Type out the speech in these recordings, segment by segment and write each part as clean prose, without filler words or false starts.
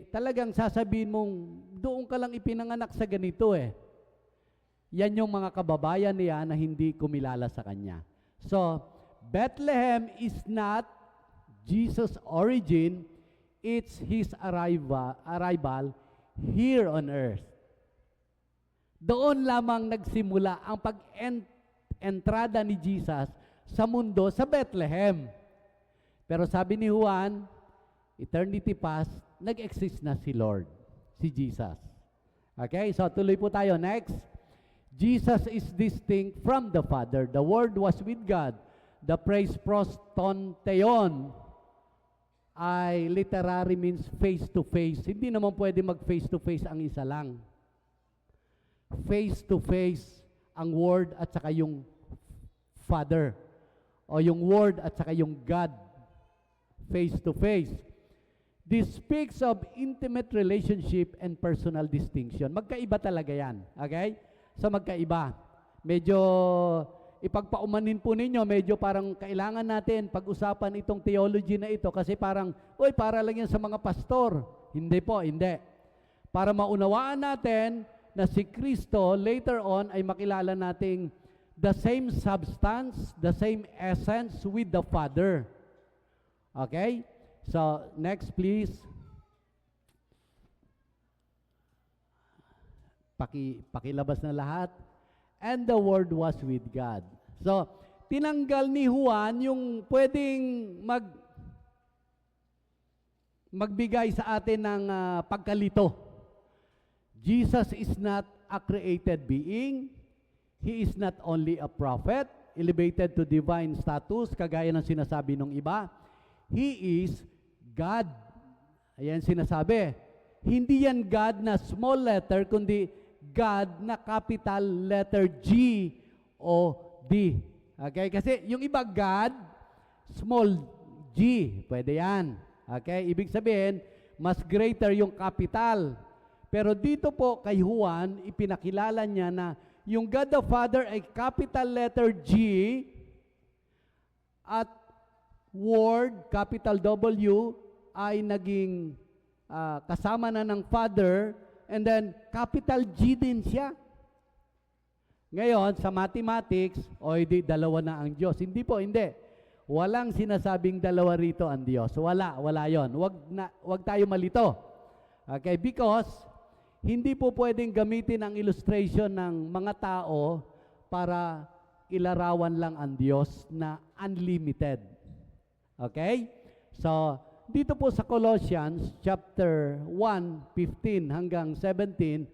talagang sasabihin mong doon ka lang ipinanganak sa ganito eh. Yan yung mga kababayan niya na hindi kumilala sa kanya. So, Bethlehem is not Jesus' origin, it's His arrival here on earth. Doon lamang nagsimula ang pag-entrada ni Jesus sa mundo sa Bethlehem. Pero sabi ni Juan, eternity past, nag-exist na si Lord, si Jesus. Okay, so tuloy po tayo. Next. Jesus is distinct from the Father. The Word was with God. The phrase proston theon ay literary means face to face. Hindi naman pwede mag face to face ang isa lang. Face to face ang Word at saka yung Father. O yung Word at saka yung God. Face to face. This speaks of intimate relationship and personal distinction. Magkaiba talaga yan. Okay? So magkaiba. Medyo ipagpaumanin po ninyo, medyo parang kailangan natin pag-usapan itong theology na ito kasi parang, para lang yan sa mga pastor. Hindi po, hindi. Para maunawaan natin na si Kristo later on ay makilala nating the same substance, the same essence with the Father. Okay? So, next please. Pakilabas na lahat. And the Word was with God. So, tinanggal ni Juan yung pwedeng magbigay sa atin ng pagkalito. Jesus is not a created being. He is not only a prophet, elevated to divine status, kagaya ng sinasabi ng iba. He is God. Ayan sinasabi. Hindi yan God na small letter, kundi God na capital letter G o D. Okay? Kasi yung iba God, small G. Pwede yan. Okay? Ibig sabihin, mas greater yung capital. Pero dito po kay Juan, ipinakilala niya na yung God the Father ay capital letter G at Word, capital W, ay naging kasama na ng Father, and then capital G din siya. Ngayon, sa mathematics, di dalawa na ang Diyos. Hindi po, hindi. Walang sinasabing dalawa rito ang Diyos. Wala yon. Wag tayo malito. Okay, because hindi po pwedeng gamitin ang illustration ng mga tao para ilarawan lang ang Diyos na unlimited. Okay? So, dito po sa Colossians chapter 1:15 hanggang 17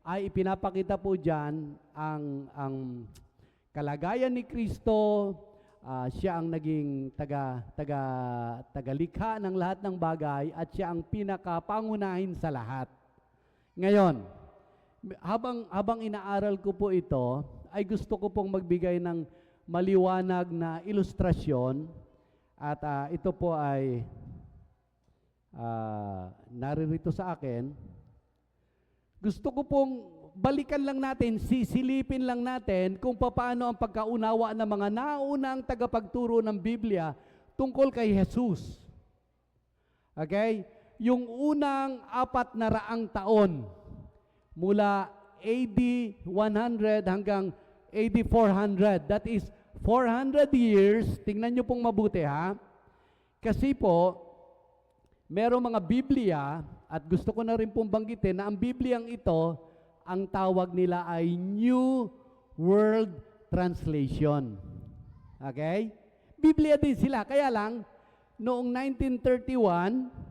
ay ipinapakita po diyan ang kalagayan ni Kristo. Siya ang naging tagalikha ng lahat ng bagay at siya ang pinakapangunahin sa lahat. Ngayon, habang inaaral ko po ito, ay gusto ko pong magbigay ng maliwanag na ilustrasyon at ito po ay naririto sa akin. Gusto ko pong balikan lang natin, sisilipin lang natin kung paano ang pagkaunawa ng mga naunang tagapagturo ng Biblia tungkol kay Jesus. Okay? Yung unang 400 taon, mula AD 100 hanggang AD 400, that is 400 years, tingnan nyo pong mabuti ha, kasi po, merong mga Biblia, at gusto ko na rin pong banggitin na ang Bibliang ito, ang tawag nila ay New World Translation. Okay? Biblia din sila. Kaya lang, noong 1931,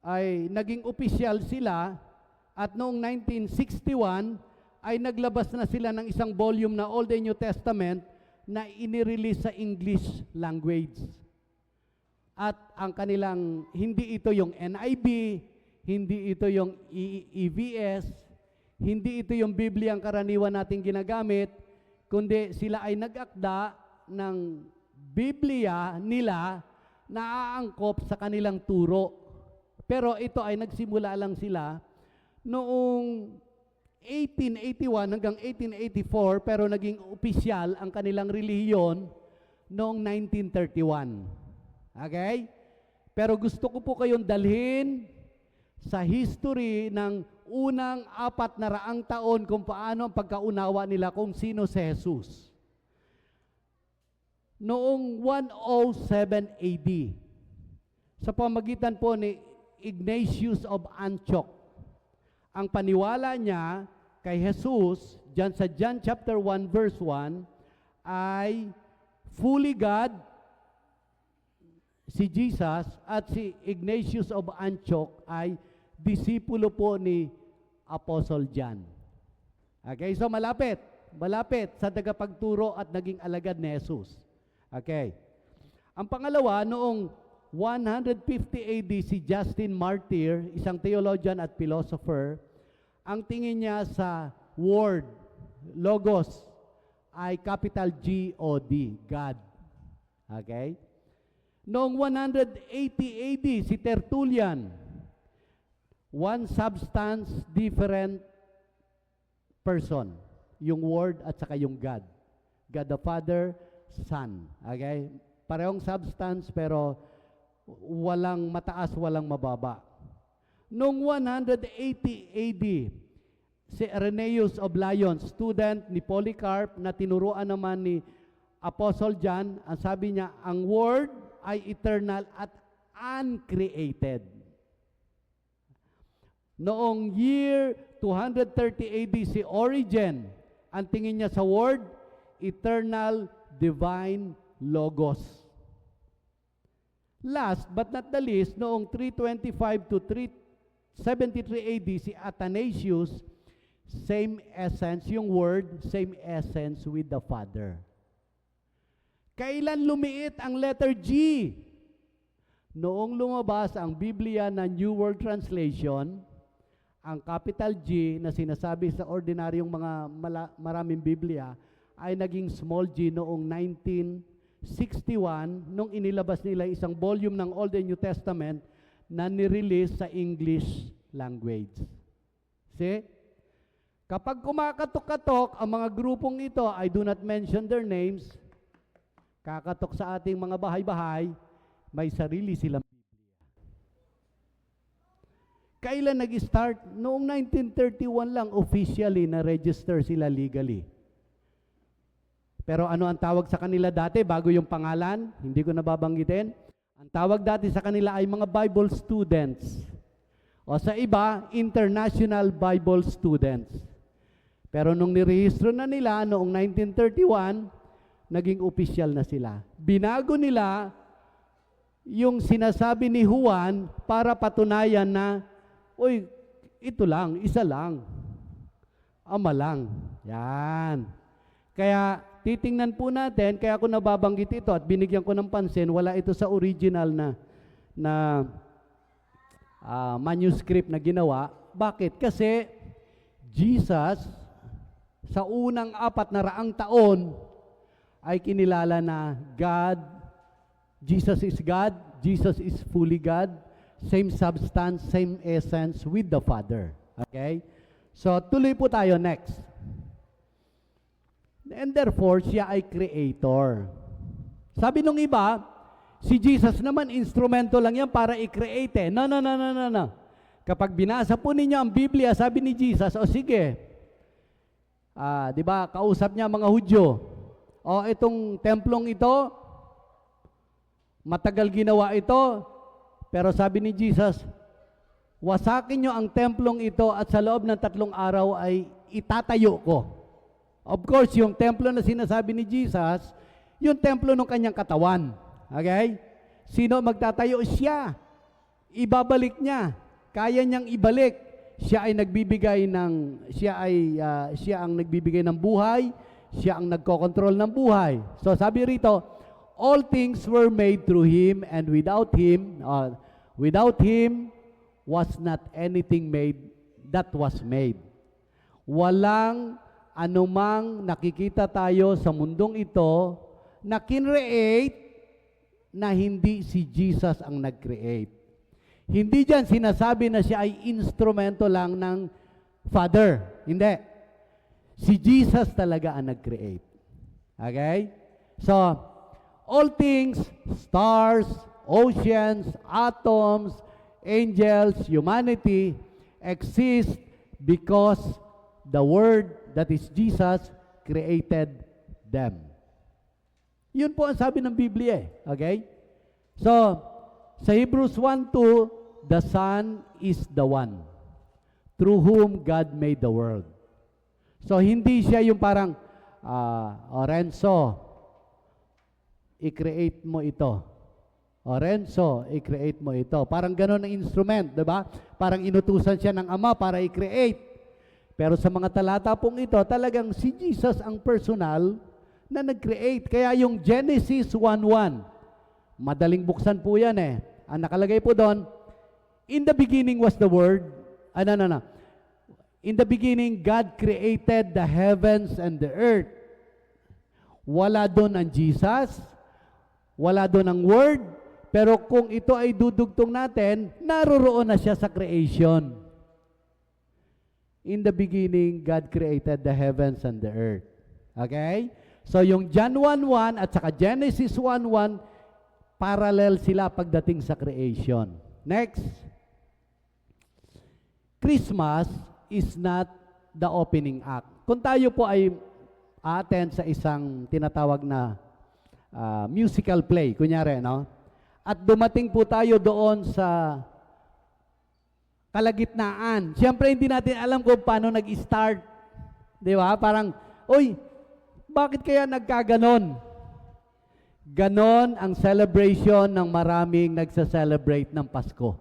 ay naging opisyal sila at noong 1961, ay naglabas na sila ng isang volume na Old and New Testament na inirelease sa English language. At ang kanilang, hindi ito yung NIV, hindi ito yung EVS, hindi ito yung Biblia ang karaniwan nating ginagamit, kundi sila ay nag-akda ng Biblia nila na aangkop sa kanilang turo. Pero ito ay nagsimula lang sila noong 1881 hanggang 1884, pero naging opisyal ang kanilang relihiyon noong 1931. Okay? Pero gusto ko po kayong dalhin sa history ng unang 400 taon kung paano ang pagkaunawa nila kung sino si Jesus. Noong 107 AD, sa pamagitan po ni Ignatius of Antioch, ang paniwala niya kay Jesus, dyan sa John chapter 1 verse 1, ay fully God, si Jesus, at si Ignatius of Antioch ay disipulo po ni Apostle John. Okay, so malapit sa tagapagturo at naging alagad ni Jesus. Okay. Ang pangalawa, noong 150 AD, si Justin Martyr, isang theologian at philosopher, ang tingin niya sa word, logos, ay capital G-O-D, God. Okay? Noong 180 AD, si Tertullian, one substance, different person. Yung word at saka yung God. God the Father, Son. Okay? Parehong substance pero walang mataas, walang mababa. Noong 180 AD, si Irenaeus of Lyons, student ni Polycarp na tinuruan naman ni Apostle John, ang sabi niya, ang word ay eternal at uncreated. Noong year 230 AD, si Origen, ang tingin niya sa word, eternal, divine, logos. Last but not the least, noong 325 to 373 AD, si Athanasius, same essence, yung word, same essence with the Father. Kailan lumiit ang letter G? Noong lumabas ang Biblia na New World Translation, ang capital G na sinasabi sa ordinaryong mga maraming Biblia ay naging small g noong 1961 nung inilabas nila isang volume ng Old and New Testament na nirelease sa English language. See? Kapag kumakatok-katok ang mga grupong ito, I do not mention their names, kakatok sa ating mga bahay-bahay, may sarili silang Biblia. Kailan nag-start? Noong 1931 lang officially na-register sila legally. Pero ano ang tawag sa kanila dati bago yung pangalan? Hindi ko nababanggitin. Ang tawag dati sa kanila ay mga Bible students. O sa iba, International Bible Students. Pero nung nirehistro na nila noong 1931, naging official na sila. Binago nila yung sinasabi ni Juan para patunayan na, uy, ito lang, isa lang. Ama lang. Yan. Kaya titingnan po natin, kaya ako nababanggit ito at binigyan ko ng pansin, wala ito sa original na manuscript na ginawa. Bakit? Kasi Jesus, sa unang 400 taon, ay kinilala na God, Jesus is God, Jesus is fully God, same substance, same essence with the Father. Okay? So, tuloy po tayo next. And therefore, siya ay creator. Sabi nung iba, si Jesus naman, instrumento lang yan para i-create. No. Kapag binasa po ninyo ang Biblia, sabi ni Jesus, o sige, di ba, kausap niya mga Hudyo, o itong templong ito, matagal ginawa ito, pero sabi ni Jesus, wasakin nyo ang templong ito at sa loob ng 3 araw ay itatayo ko. Of course, yung templo na sinasabi ni Jesus, yung templo ng kanyang katawan. Okay? Sino magtatayo? Siya. Ibabalik niya. Kaya niyang ibalik. Siya ang nagbibigay ng buhay. Siya ang nagkokontrol ng buhay. So sabi rito, all things were made through Him, and without Him was not anything made that was made. Walang anumang nakikita tayo sa mundong ito na kinreate na hindi si Jesus ang nag-create. Hindi diyan sinasabi na siya ay instrumento lang ng Father. Hindi. Si Jesus talaga ang nag-create. Okay? So, all things, stars, oceans, atoms, angels, humanity exist because the Word, that is Jesus, created them. Yun po ang sabi ng Biblia eh. Okay? So, sa Hebrews 1:2, the Son is the one through whom God made the world. So, hindi siya yung parang, Renzo, i-create mo ito. Renzo, i-create mo ito. Parang gano'n ang instrument, diba? Parang inutusan siya ng Ama para i-create. Pero sa mga talata pong ito, talagang si Jesus ang personal na nag-create. Kaya yung Genesis 1:1, madaling buksan po yan eh. Ang nakalagay po doon, in the beginning was the Word. In the beginning, God created the heavens and the earth. Wala doon ang Jesus, wala doon ang Word, pero kung ito ay dudugtong natin, naroroon na siya sa creation. In the beginning, God created the heavens and the earth. Okay? So yung John 1:1 at saka Genesis 1:1, parallel sila pagdating sa creation. Next. Christmas is not the opening act. Kung tayo po ay attend sa isang tinatawag na musical play, kunyari, no? At dumating po tayo doon sa kalagitnaan. Siyempre, hindi natin alam kung paano nag-start. Di ba? Parang, uy, bakit kaya nagkaganon? Ganon ang celebration ng maraming nagsa-celebrate ng Pasko.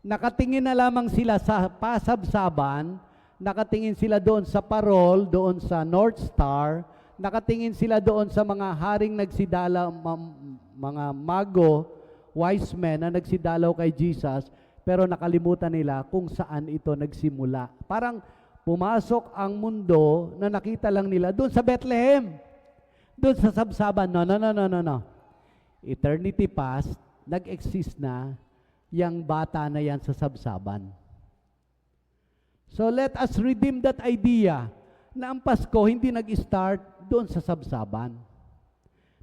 Nakatingin na lamang sila sa pasabsaban, nakatingin sila doon sa parol, doon sa North Star, nakatingin sila doon sa mga haring nagsidala, mga mago, wise men na nagsidalaw kay Jesus, pero nakalimutan nila kung saan ito nagsimula. Parang pumasok ang mundo na nakita lang nila doon sa Bethlehem. Doon sa sabsaban. No. Eternity past, nag-exist na yang bata na yan sa sabsaban. So let us redeem that idea na ang Pasko hindi nag-start doon sa sabsaban.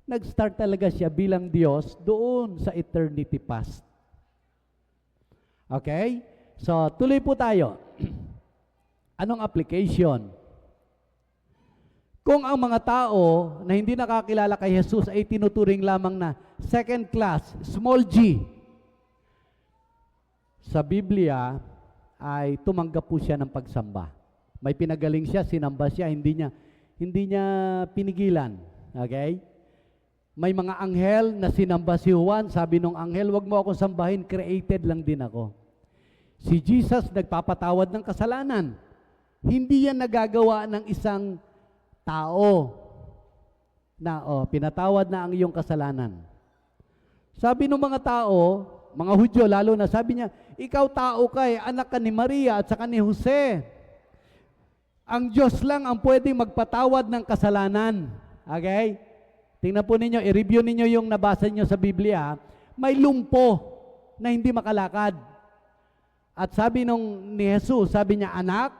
Nag-start talaga siya bilang Diyos doon sa eternity past. Okay? So, tuloy po tayo. Anong application? Kung ang mga tao na hindi nakakilala kay Jesus ay tinuturing lamang na second class, small g, sa Biblia ay tumanggap po siya ng pagsamba. May pinagaling siya, sinamba siya, hindi niya pinigilan. Okay? May mga anghel na sinamba si Juan, sabi nung anghel, wag mo akong sambahin, created lang din ako. Si Jesus nagpapatawad ng kasalanan. Hindi yan nagagawa ng isang tao na pinatawad na ang iyong kasalanan. Sabi ng mga tao, mga Hudyo lalo na, sabi niya, ikaw tao ka anak ka ni Maria at saka ni Jose. Ang Diyos lang ang pwedeng magpatawad ng kasalanan. Okay? Tingnan po ninyo, i-review ninyo yung nabasa niyo sa Biblia, may lumpo na hindi makalakad. At sabi ni Jesus, sabi niya, anak,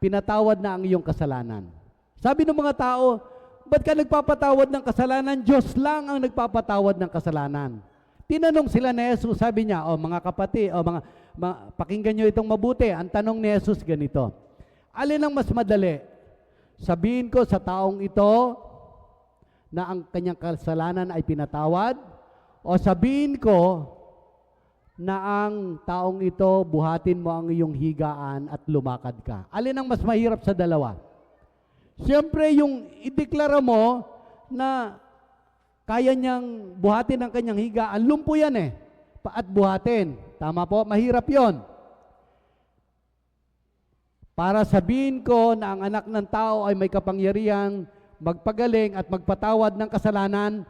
pinatawad na ang iyong kasalanan. Sabi ng mga tao, ba't ka nagpapatawad ng kasalanan? Diyos lang ang nagpapatawad ng kasalanan. Tinanong sila ni Jesus, sabi niya, mga kapatid, pakinggan niyo itong mabuti. Ang tanong ni Jesus ganito, alin ang mas madali? Sabihin ko sa taong ito na ang kanyang kasalanan ay pinatawad, o sabihin ko na ang taong ito, buhatin mo ang iyong higaan at lumakad ka. Alin ang mas mahirap sa dalawa? Siyempre, yung ideklara mo na kaya niyang buhatin ang kanyang higaan, lumpo yan at buhatin. Tama po? Mahirap yon. Para sabihin ko na ang anak ng tao ay may kapangyarihang magpagaling at magpatawad ng kasalanan,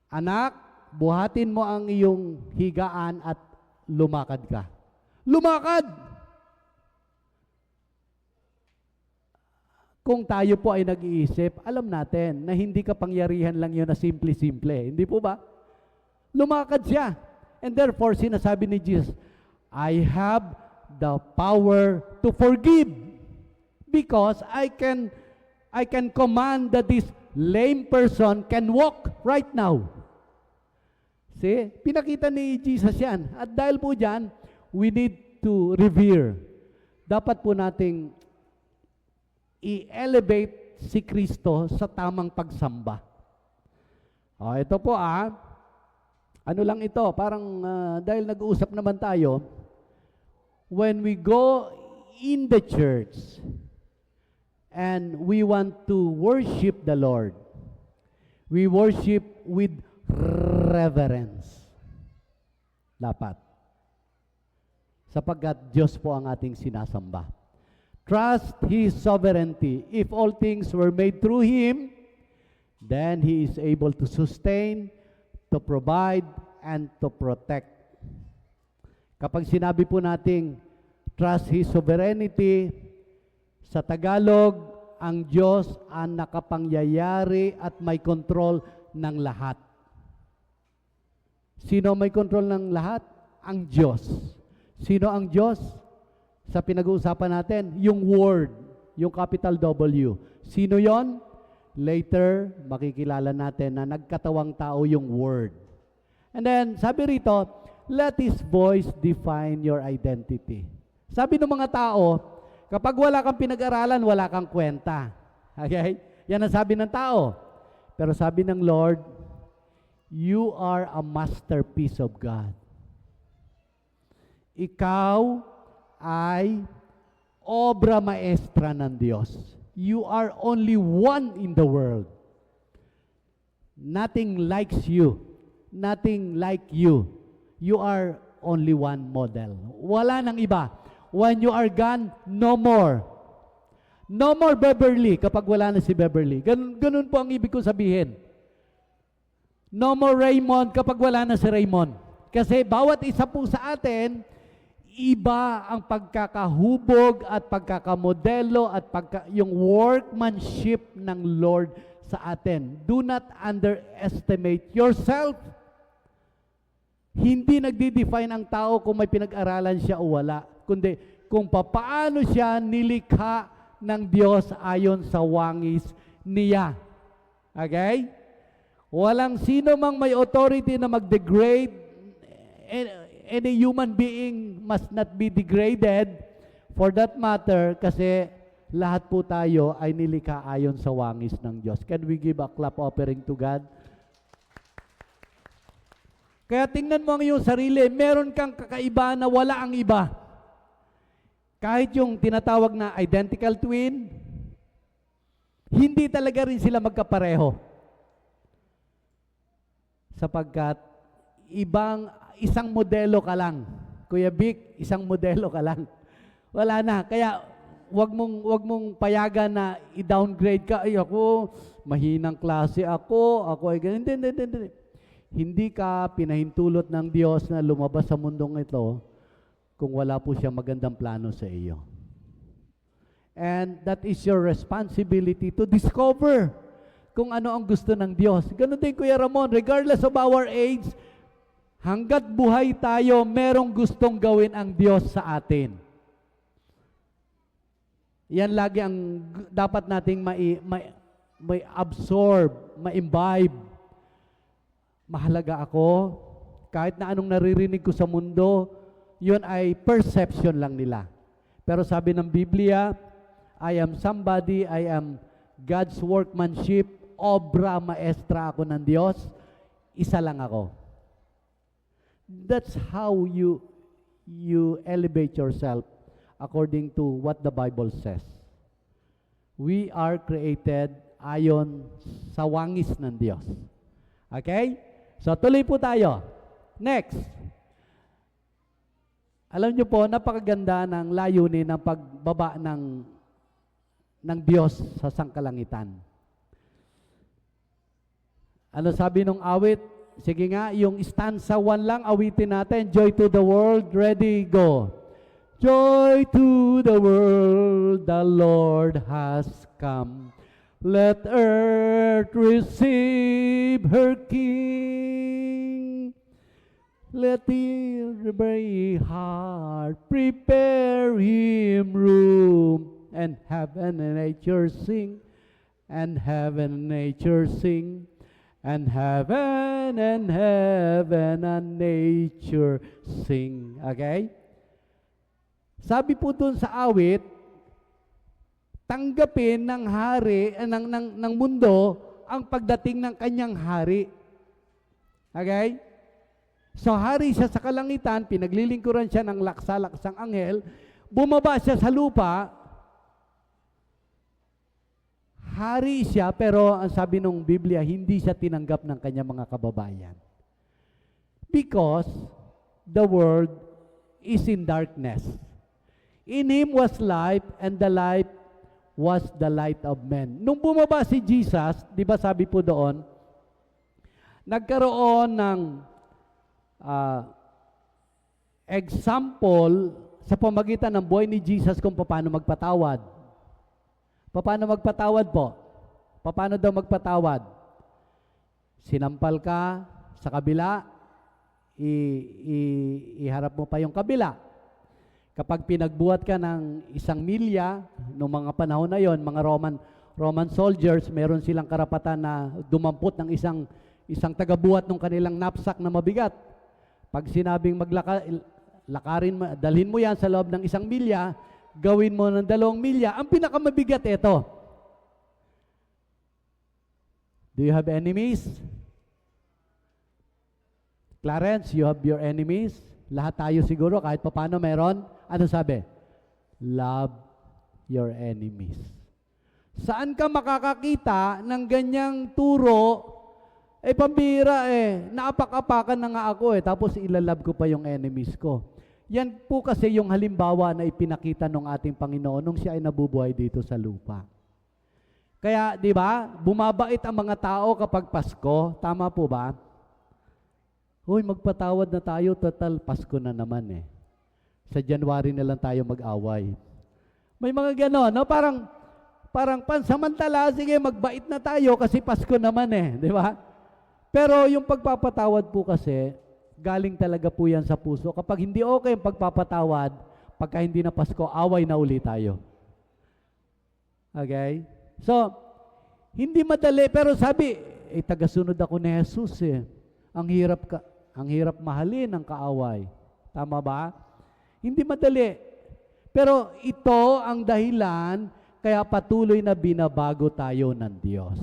anak, buhatin mo ang iyong higaan at lumakad ka. Lumakad! Kung tayo po ay nag-iisip, alam natin na hindi kapangyarihan lang yun na simple-simple. Hindi po ba? Lumakad siya. And therefore, sinasabi ni Jesus, I have the power to forgive because I can command that this lame person can walk right now. See? Pinakita ni Jesus yan. At dahil po dyan, we need to revere. Dapat po nating i-elevate si Kristo sa tamang pagsamba. Ito po ano lang ito, parang dahil nag-uusap naman tayo, when we go in the church and we want to worship the Lord, we worship with reverence. Dapat. Sapagkat Diyos po ang ating sinasamba. Trust His sovereignty. If all things were made through Him, then He is able to sustain, to provide, and to protect. Kapag sinabi po nating trust His sovereignty, sa Tagalog, ang Diyos ang nakapangyayari at may control ng lahat. Sino may control ng lahat? Ang Diyos. Sino ang Diyos? Sa pinag-uusapan natin, yung Word, yung capital W. Sino yon? Later, makikilala natin na nagkatawang tao yung Word. And then, sabi rito, let His voice define your identity. Sabi ng mga tao, kapag wala kang pinag-aralan, wala kang kwenta. Okay? Yan ang sabi ng tao. Pero sabi ng Lord, you are a masterpiece of God. Ikaw ay obra maestra ng Diyos. You are only one in the world. Nothing likes you. Nothing like you. You are only one model. Wala nang iba. When you are gone, no more. No more Beverly kapag wala na si Beverly. Ganun po ang ibig ko sabihin. No more Raymond kapag wala na si Raymond. Kasi bawat isa po sa atin, iba ang pagkakahubog at pagkakamodelo at yung workmanship ng Lord sa atin. Do not underestimate yourself. Hindi nagdi-define ang tao kung may pinag-aralan siya o wala, kundi kung papaano siya nilikha ng Diyos ayon sa wangis niya. Okay? Walang sino mang may authority na mag-degrade. Any human being must not be degraded for that matter kasi lahat po tayo ay nilikha ayon sa wangis ng Diyos. Can we give a clap offering to God? Kaya tingnan mo ang iyong sarili, meron kang kakaiba na wala ang iba. Kahit yung tinatawag na identical twin, hindi talaga rin sila magkapareho. Sapagkat isang modelo ka lang. Kuya Vic, isang modelo ka lang. Wala na. Kaya wag mong payagan na i-downgrade ka. Ay ako, mahinang klase ako ay ganun. Hindi. Hindi ka pinahintulot ng Diyos na lumabas sa mundong ito kung wala po siya magandang plano sa iyo. And that is your responsibility to discover kung ano ang gusto ng Diyos. Ganun din, Kuya Ramon, regardless of our age, hanggat buhay tayo, merong gustong gawin ang Diyos sa atin. Yan lagi ang dapat nating may absorb, ma-imbibe. Mahalaga ako, kahit na anong naririnig ko sa mundo, yun ay perception lang nila. Pero sabi ng Biblia, I am somebody, I am God's workmanship, obra maestra ako ng Diyos, isa lang ako. That's how you elevate yourself according to what the Bible says. We are created ayon sa wangis ng Diyos. Okay? So, tuloy po tayo. Next. Alam niyo po, napakaganda ng layunin ng pagbaba ng Diyos sa sangkalangitan. Ano sabi nung awit? Sige nga, yung stanza 1 lang, awitin natin. Joy to the world, ready, go. Joy to the world, the Lord has come. Let earth receive her King. Let every heart prepare him room. And heaven and nature sing. And heaven and nature sing. and heaven and nature sing. Okay? Sabi po dun sa awit, tanggapin ng hari, ng mundo, ang pagdating ng kanyang hari. Okay? So hari siya sa kalangitan, pinaglilingkuran siya ng laksa-laksang anghel, bumaba siya sa lupa, hari siya, pero ang sabi ng Biblia, hindi siya tinanggap ng kanyang mga kababayan. Because the world is in darkness. In Him was life, and the life was the light of men. Nung bumaba si Jesus, di ba sabi po doon, nagkaroon ng example sa pamagitan ng buhay ni Jesus kung paano magpatawad. Paano magpatawad po? Paano daw magpatawad? Sinampal ka sa kabila, iharap mo pa yung kabila. Kapag pinagbuhat ka ng 1 milya, noong mga panahon na yon, mga Roman soldiers, meron silang karapatan na dumampot ng isang tagabuhat ng kanilang knapsack na mabigat. Pag sinabing dalhin mo yan sa loob ng 1 milya, gawin mo ng 2 milya, ang pinakamabigat ito. Do you have enemies? Clarence, you have your enemies? Lahat tayo siguro, kahit paano meron. Ano sabi? Love your enemies. Saan ka makakakita ng ganyang turo? Pambira naapak-apakan na nga ako tapos ilalab ko pa yung enemies ko. Yan po kasi yung halimbawa na ipinakita ng ating Panginoon nung siya ay nabubuhay dito sa lupa. Kaya, di ba, bumabait ang mga tao kapag Pasko. Tama po ba? Hoy, magpatawad na tayo, total Pasko na naman Sa January na lang tayo mag-away. May mga gano'n, no? Parang pansamantala, sige, magbait na tayo kasi Pasko naman di ba? Pero yung pagpapatawad po kasi, galing talaga po yan sa puso. Kapag hindi okay ang pagpapatawad, pagka hindi na Pasko, away na uli tayo. Okay? So, hindi madali, pero sabi, tagasunod ako ni Jesus Ang hirap mahalin ang kaaway. Tama ba? Hindi madali. Pero ito ang dahilan kaya patuloy na binabago tayo ng Diyos.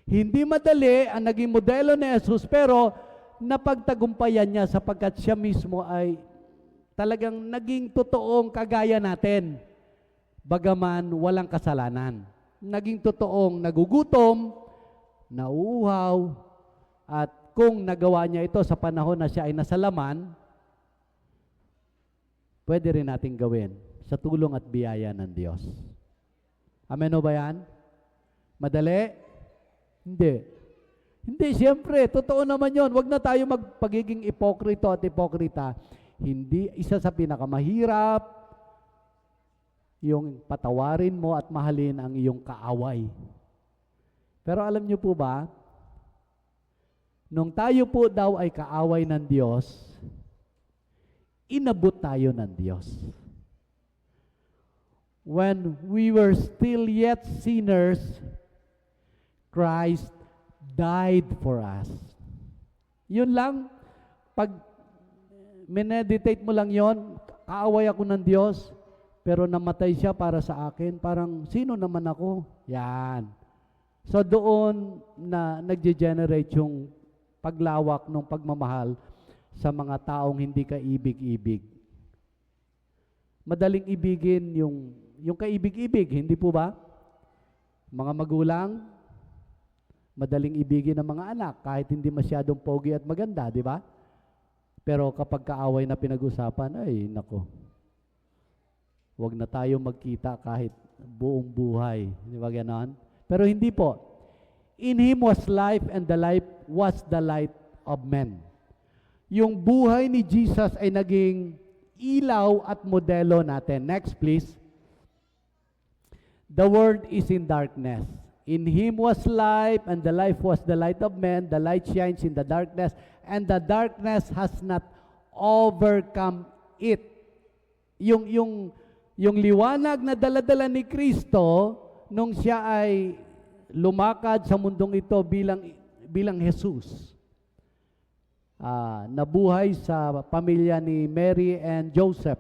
Hindi madali ang naging modelo ni Jesus, pero napagtagumpayan niya sapagkat siya mismo ay talagang naging totoong kagaya natin, bagaman walang kasalanan. Naging totoong nagugutom, nauuhaw, at kung nagawa niya ito sa panahon na siya ay nasa laman, pwede rin natin gawin sa tulong at biyaya ng Diyos. Amen o ba yan? Madali? Hindi. Hindi, siyempre, totoo naman yon. Huwag na tayo magpagiging ipokrito at ipokrita. Hindi, isa sa pinakamahirap, yung patawarin mo at mahalin ang iyong kaaway. Pero alam niyo po ba, nung tayo po daw ay kaaway ng Diyos, inabot tayo ng Diyos. When we were still yet sinners, Christ died for us. Yun lang, pag meditate mo lang yon, kaaway ako ng Diyos, pero namatay siya para sa akin, parang sino naman ako? Yan. So doon na nagge-generate yung paglawak ng pagmamahal sa mga taong hindi ka ibig-ibig. Madaling ibigin yung kaibig-ibig, hindi po ba? Mga magulang, madaling ibigin ng mga anak kahit hindi masyadong pogi at maganda, di ba? Pero kapag kaaway na pinag-usapan, ay nako, huwag na tayo magkita kahit buong buhay. Di ba ganon? Pero hindi po. In Him was life, and the life was the light of men. Yung buhay ni Jesus ay naging ilaw at modelo natin. Next, please. The world is in darkness. In Him was life, and the life was the light of men. The light shines in the darkness, and the darkness has not overcome it. Yung liwanag na dala-dala ni Kristo nung siya ay lumakad sa mundong ito bilang Jesus. Nabuhay sa pamilya ni Mary and Joseph.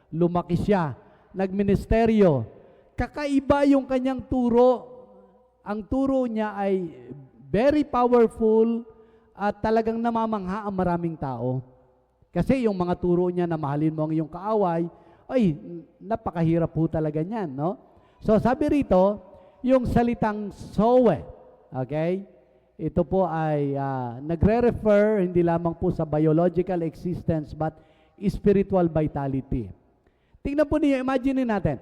Lumaki siya, nagministeryo. Kakaiba yung kanyang turo. Ang turo niya ay very powerful at talagang namamangha ang maraming tao. Kasi yung mga turo niya na mahalin mo ang iyong kaaway, ay, napakahirap po talaga niyan, no? So sabi rito, yung salitang sowe, okay? Ito po ay nagre-refer hindi lamang po sa biological existence but spiritual vitality. Tingnan po niyo, imagine natin.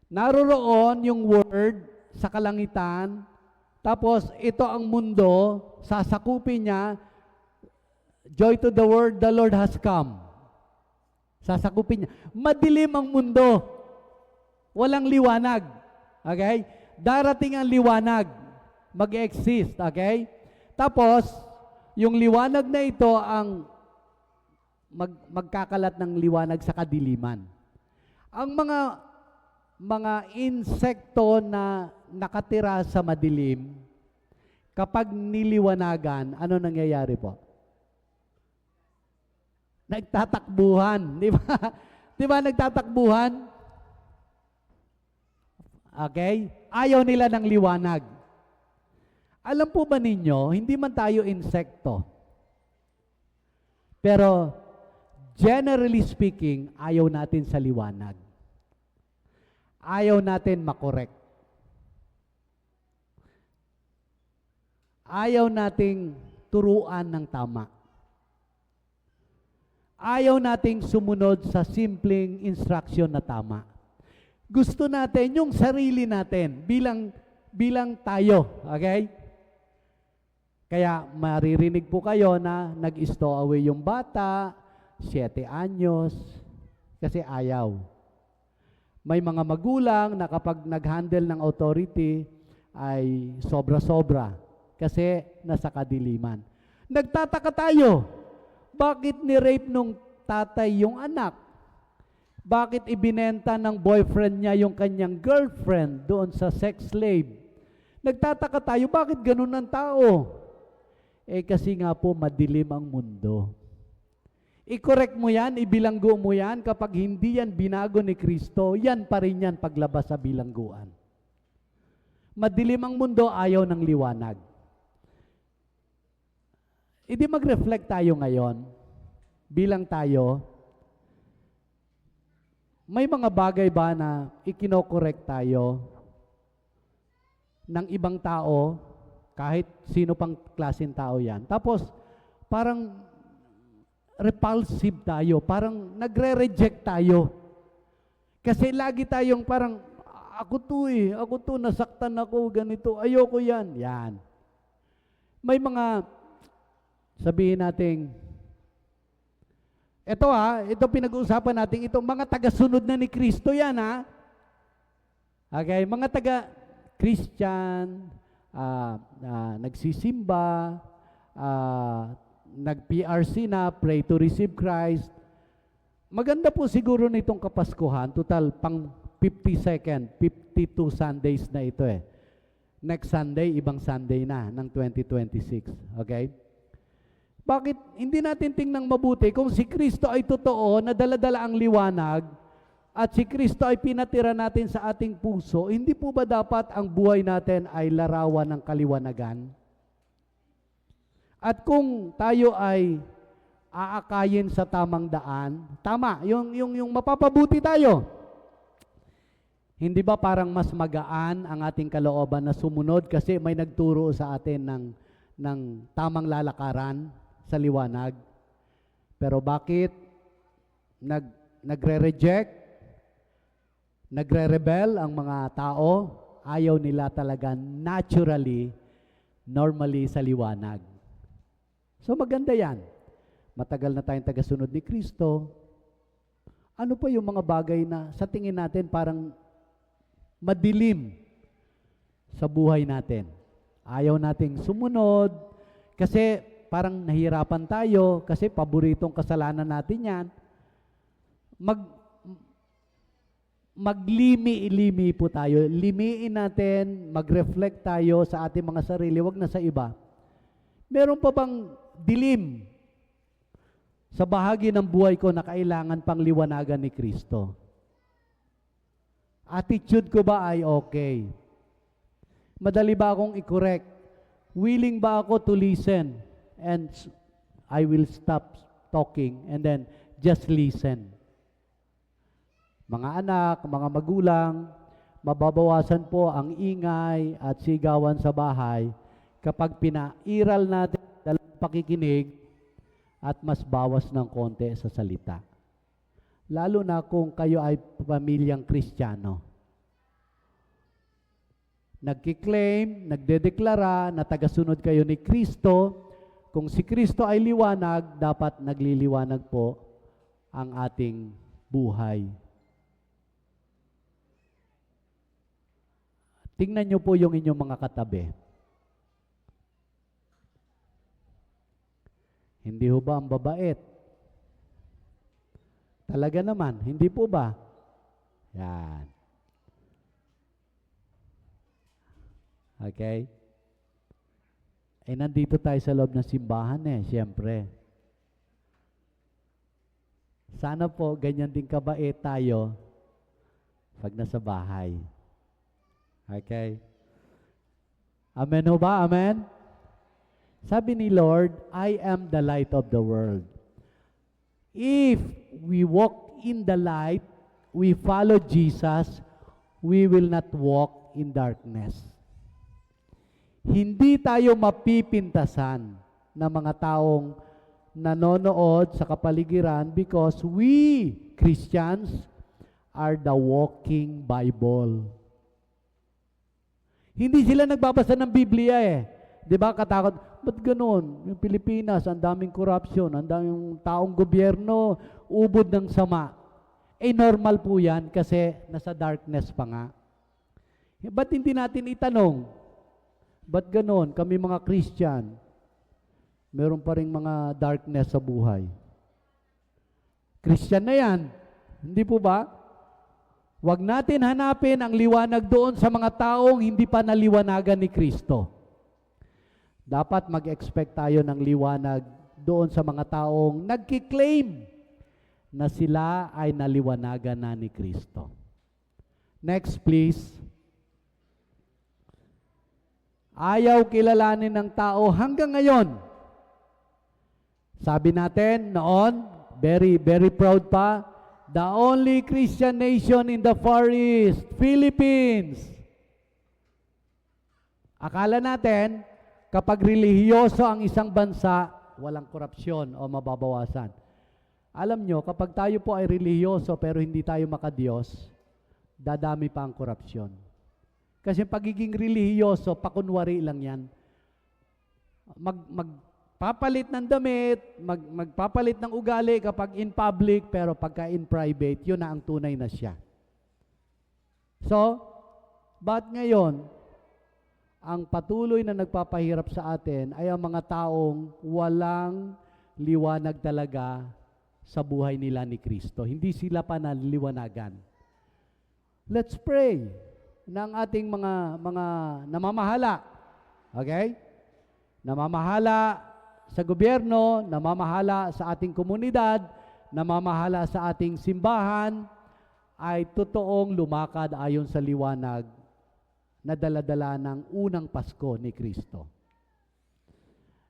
Naroroon yung word sa kalangitan, tapos ito ang mundo, sasakupin niya, joy to the world, the Lord has come. Sasakupin niya. Madilim ang mundo. Walang liwanag. Okay? Darating ang liwanag. Mag-exist. Okay? Tapos, yung liwanag na ito ang magkakalat ng liwanag sa kadiliman. Ang mga insekto na nakatira sa madilim, kapag niliwanagan, ano nangyayari po? Nagtatakbuhan, di ba? Di ba nagtatakbuhan? Okay? Ayaw nila ng liwanag. Alam po ba ninyo, hindi man tayo insekto. Pero, generally speaking, ayaw natin sa liwanag. Ayaw natin makorek. Ayaw nating turuan ng tama. Ayaw nating sumunod sa simpleng instruction na tama. Gusto natin yung sarili natin bilang tayo, okay? Kaya maririnig po kayo na nag-stow away yung bata, 7 anyos, kasi ayaw. May mga magulang na kapag nag-handle ng authority ay sobra-sobra kasi nasa kadiliman. Nagtataka tayo. Bakit ni-rape nung tatay yung anak? Bakit ibinenta ng boyfriend niya yung kanyang girlfriend doon sa sex slave? Nagtataka tayo, bakit ganun ang tao? Kasi nga po madilim ang mundo. I-correct mo yan, ibilanggo mo yan, kapag hindi yan binago ni Kristo, yan pa rin yan paglabas sa bilangguan. Madilim ang mundo, ayaw ng liwanag. Hindi mag-reflect tayo ngayon, bilang tayo, may mga bagay ba na ikinokorek tayo ng ibang tao, kahit sino pang klaseng tao yan. Tapos, parang repulsive tayo, parang nagre-reject tayo. Kasi lagi tayong parang, ako to, nasaktan ako, ganito, ayoko yan. Yan. May mga sabihin natin, ito pinag-uusapan natin, ito mga taga-sunod na ni Kristo yan, ha? Okay, mga taga-Christian, nagsisimba, nag-PRC na, pray to receive Christ. Maganda po siguro nitong Kapaskuhan, total pang 52 Sundays na ito eh. Next Sunday, ibang Sunday na ng 2026. Okay? Bakit hindi natin tingnan mabuti kung si Kristo ay totoo na dala-dala ang liwanag at si Kristo ay pinatira natin sa ating puso, hindi po ba dapat ang buhay natin ay larawan ng kaliwanagan? At kung tayo ay aakayin sa tamang daan, tama, yung mapapabuti tayo. Hindi ba parang mas magaan ang ating kalooban na sumunod kasi may nagturo sa atin ng tamang lalakaran sa liwanag? Pero bakit nagre-reject, nagre-rebel ang mga tao? Ayaw nila talaga normally sa liwanag. So maganda yan. Matagal na tayong tagasunod ni Kristo. Ano pa yung mga bagay na sa tingin natin parang madilim sa buhay natin? Ayaw nating sumunod kasi parang nahirapan tayo kasi paboritong kasalanan natin yan. maglimi-limi po tayo. Limiin natin, mag-reflect tayo sa ating mga sarili, wag na sa iba. Meron pa bang dilim sa bahagi ng buhay ko na kailangan pang liwanagan ni Kristo? Attitude ko ba ay okay? Madali ba akong i-correct? Willing ba ako to listen? And I will stop talking and then just listen. Mga anak, mga magulang, mababawasan po ang ingay at sigawan sa bahay kapag pinairal natin ang pakikinig at mas bawas ng konti sa salita. Lalo na kung kayo ay pamilyang Kristiyano. Nagkiklaim, nagdedeklara na tagasunod kayo ni Kristo. Kung si Kristo ay liwanag, dapat nagliliwanag po ang ating buhay. Tingnan niyo po yung inyong mga katabi. Hindi ho ba ang babait? Talaga naman, hindi po ba? Yan. Okay? Eh, nandito tayo sa loob ng simbahan siyempre. Sana po, ganyan din kabait tayo pag nasa bahay. Okay? Amen ho ba? Amen? Sabi ni Lord, I am the light of the world. If we walk in the light, we follow Jesus, we will not walk in darkness. Hindi tayo mapipintasan ng mga taong nanonood sa kapaligiran because we, Christians, are the walking Bible. Hindi sila nagbabasa ng Biblia Di ba katakot? Ba't ganun? Yung Pilipinas, ang daming corruption, ang daming taong gobyerno, ubod ng sama. Normal po yan kasi nasa darkness pa nga. Ba't hindi natin itanong? Ba't ganun? Kami mga Christian, meron pa rin mga darkness sa buhay. Christian na yan. Hindi po ba? Huwag natin hanapin ang liwanag doon sa mga taong hindi pa naliwanagan ni Kristo. Dapat mag-expect tayo ng liwanag doon sa mga taong nagkiklaim na sila ay naliwanagan na ni Kristo. Next, please. Ayaw kilalanin ng tao hanggang ngayon. Sabi natin noon, very, very proud pa, the only Christian nation in the Far East, Philippines. Akala natin, kapag relihiyoso ang isang bansa, walang korupsyon o mababawasan. Alam nyo, kapag tayo po ay relihiyoso pero hindi tayo makadiyos, dadami pa ang korupsyon. Kasi pagiging relihiyoso, pakunwari lang yan. Magpapalit ng damit, magpapalit ng ugali kapag in public, pero pagka in private, yun na ang tunay na siya. So, ba't ngayon, ang patuloy na nagpapahirap sa atin ay ang mga taong walang liwanag talaga sa buhay nila ni Kristo. Hindi sila pa naliwanagan. Let's pray ng ating mga namamahala. Okay? Namamahala sa gobyerno, namamahala sa ating komunidad, namamahala sa ating simbahan, ay totoong lumakad ayon sa liwanag na dala-dala ng unang Pasko ni Kristo.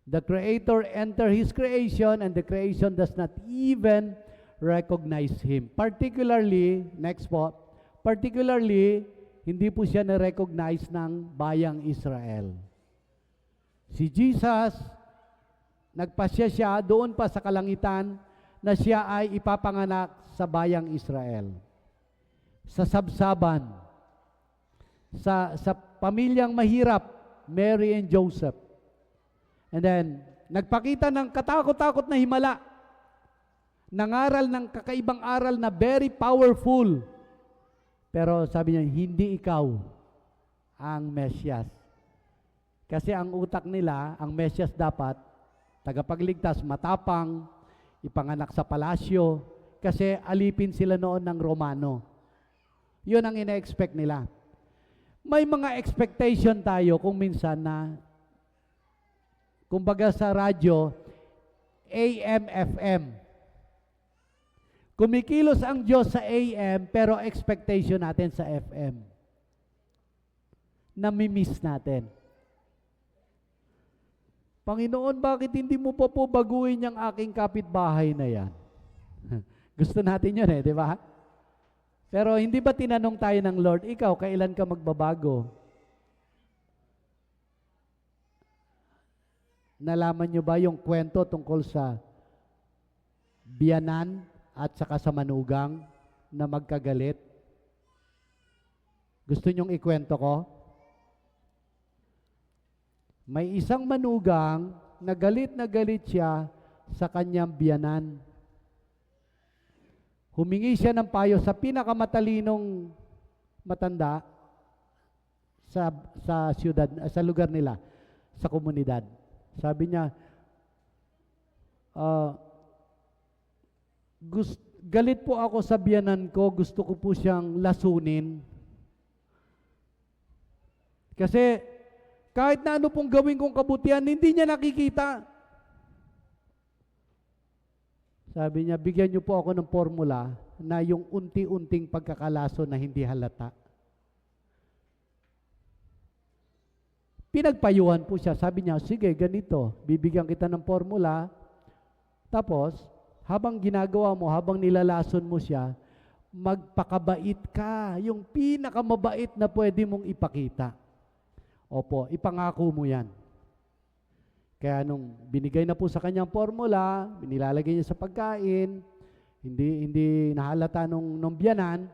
The Creator entered His creation and the creation does not even recognize Him. Particularly, next po, particularly, hindi po siya na-recognize ng bayang Israel. Si Jesus, nagpasya siya doon pa sa kalangitan na siya ay ipapanganak sa bayang Israel. Sa sabsaban, sa pamilyang mahirap, Mary and Joseph. And then, nagpakita ng katakot-takot na himala. Nangaral ng kakaibang aral na very powerful. Pero sabi niya, hindi ikaw ang Mesyas. Kasi ang utak nila, ang Mesyas dapat, tagapagligtas, matapang, ipanganak sa palasyo, kasi alipin sila noon ng Romano. Yun ang ina-expect nila. May mga expectation tayo kung minsan na, kumbaga sa radyo, AM, FM. Kumikilos ang Diyos sa AM, pero expectation natin sa FM. Nami-miss natin. Panginoon, bakit hindi mo pa po baguhin yung aking kapitbahay na yan? Gusto natin yun di ba? Pero hindi ba tinanong tayo ng Lord, ikaw, kailan ka magbabago? Nalaman nyo ba yung kwento tungkol sa biyanan at saka sa manugang na magkagalit? Gusto nyong ikwento ko? May isang manugang na galit siya sa kanyang biyanan. Humingi siya ng payo sa pinakamatalinong matanda sa siyudad, sa lugar nila, sa komunidad. Sabi niya, galit po ako sa biyanan ko, gusto ko po siyang lasunin. Kasi kahit na ano pong gawin kong kabutihan, hindi niya nakikita. Sabi niya, bigyan niyo po ako ng formula na yung unti-unting pagkakalaso na hindi halata. Pinagpayuhan po siya. Sabi niya, sige, ganito. Bibigyan kita ng formula. Tapos, habang ginagawa mo, habang nilalason mo siya, magpakabait ka. Yung pinakamabait na pwede mong ipakita. Opo, ipangako mo yan. Kaya nung binigay na po sa kanyang formula, nilalagay niya sa pagkain, hindi nahalata nung biyanan.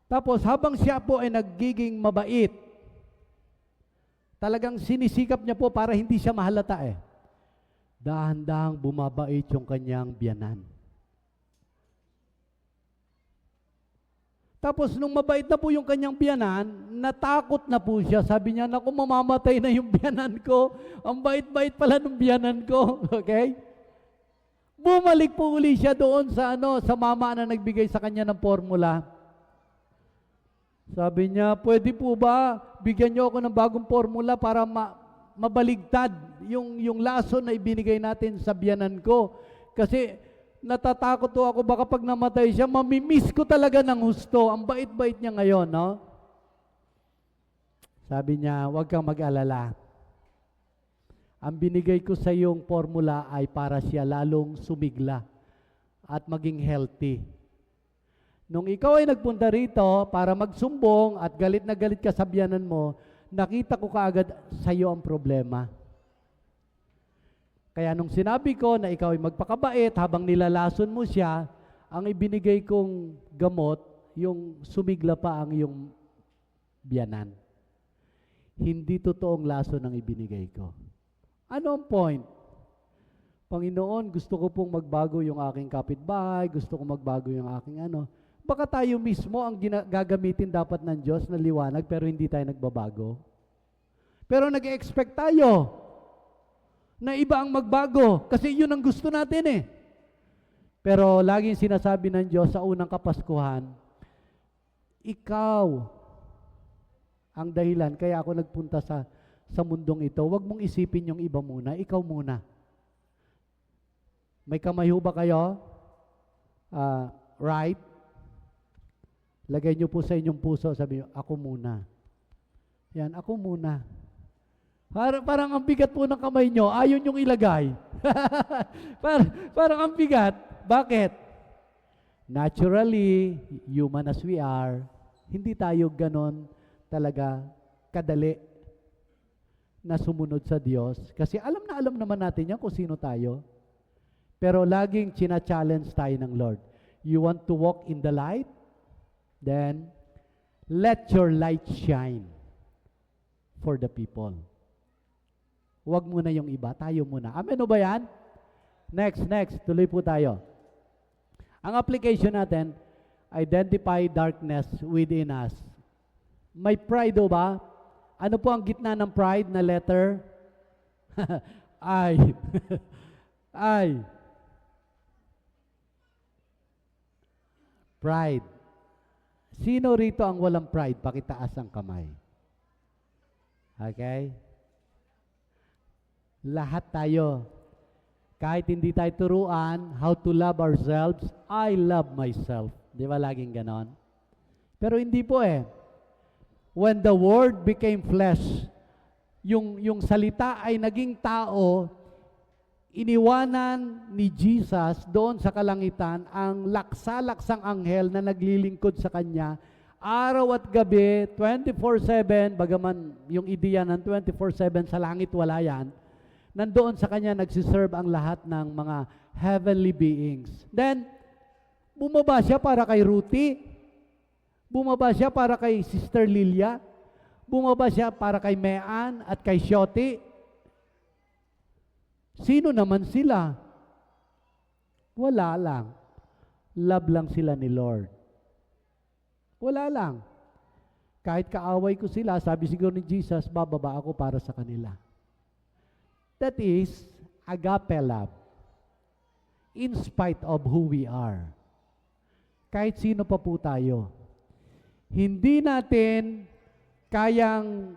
Tapos habang siya po ay nagiging mabait, talagang sinisikap niya po para hindi siya mahalata Dahan-dahang bumabait yung kanyang biyanan. Tapos nung mabait na po yung kanyang biyanan, natakot na po siya. Sabi niya, naku, mamamatay na yung biyanan ko. Ang bait-bait pala ng biyanan ko. Okay? Bumalik po uli siya doon sa mama na nagbigay sa kanya ng formula. Sabi niya, pwede po ba bigyan niyo ako ng bagong formula para mabaligtad yung lason na ibinigay natin sa biyanan ko? Kasi natatakot po ako, baka pag namatay siya, mamimiss ko talaga ng husto. Ang bait-bait niya ngayon, no? Sabi niya, huwag kang mag-alala. Ang binigay ko sa iyong formula ay para siya lalong sumigla at maging healthy. Nung ikaw ay nagpunta rito para magsumbong at galit na galit ka sa biyanan mo, nakita ko kaagad sa iyo ang problema. Kaya nung sinabi ko na ikaw ay magpakabait habang nilalason mo siya, ang ibinigay kong gamot, yung sumigla pa ang iyong biyanan. Hindi totoong lason ang ibinigay ko. Ano ang point? Panginoon, gusto ko pong magbago yung aking kapitbahay, gusto ko magbago yung aking Baka tayo mismo ang gagamitin dapat ng Diyos na liwanag pero hindi tayo nagbabago. Pero nag-expect tayo na iba ang magbago kasi yun ang gusto natin Pero laging sinasabi ng Diyos sa unang Kapaskuhan, ikaw ang dahilan kaya ako nagpunta sa mundong ito. Huwag mong isipin yung iba muna, ikaw muna. May kamay ho ba kayo? Right? Lagay niyo po sa inyong puso, sabi niyo, ako muna. Yan, ako muna. Parang ang bigat po ng kamay nyo, ayaw nyong ilagay. parang ang bigat. Bakit? Naturally, human as we are, hindi tayo ganon talaga kadali na sumunod sa Diyos. Kasi alam naman natin yan kung sino tayo. Pero laging china-challenge tayo ng Lord. You want to walk in the light? Then, let your light shine for the people. Huwag muna yung iba, tayo muna. Amen o ba yan? Next. Tuloy po tayo. Ang application natin, identify darkness within us. May pride o ba? Ano po ang gitna ng pride na letter? I. I. Pride. Sino rito ang walang pride? Pakitaas ang kamay. Okay? Lahat tayo. Kahit hindi tayo turuan how to love ourselves, I love myself. Di ba laging ganon? Pero hindi po eh. When the Word became flesh, yung salita ay naging tao, iniwanan ni Jesus doon sa kalangitan ang laksa-laksang anghel na naglilingkod sa Kanya, araw at gabi, 24/7, bagaman yung ideya ng 24/7 sa langit wala yan, nandoon sa Kanya nagsiserve ang lahat ng mga heavenly beings. Then, bumaba siya para kay Ruthie, bumaba siya para kay Sister Lilia, bumaba siya para kay Mean at kay Shoti. Sino naman sila? Wala lang. Love lang sila ni Lord. Wala lang. Kahit kaaway ko sila, sabi siguro ni Jesus, bababa ako para sa kanila. That is agape love. In spite of who we are. Kahit sino pa po tayo. Hindi natin kayang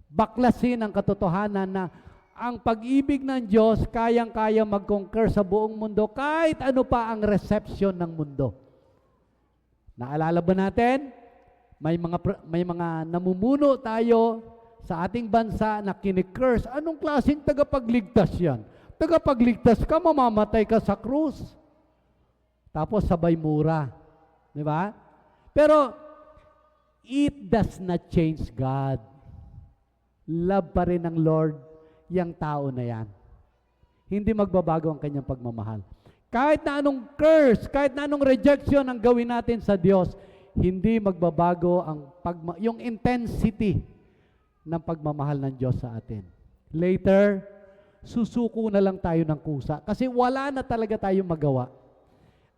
baklasin ang katotohanan na ang pag-ibig ng Diyos kayang-kaya mag-conquer sa buong mundo kahit ano pa ang reception ng mundo. Naalala ba natin? May mga namumuno tayo sa ating bansa na kini-curse. Anong klaseng tagapagligtas yan? Tagapagligtas ka, mamamatay ka sa krus. Tapos sabay mura. Di ba? Pero, it does not change God. Love pa rin ng Lord yang tao na yan. Hindi magbabago ang kanyang pagmamahal. Kahit na anong curse, kahit na anong rejection ang gawin natin sa Diyos, hindi magbabago ang yung intensity ng pagmamahal ng Diyos sa atin. Later, susuko na lang tayo ng kusa kasi wala na talaga tayong magawa.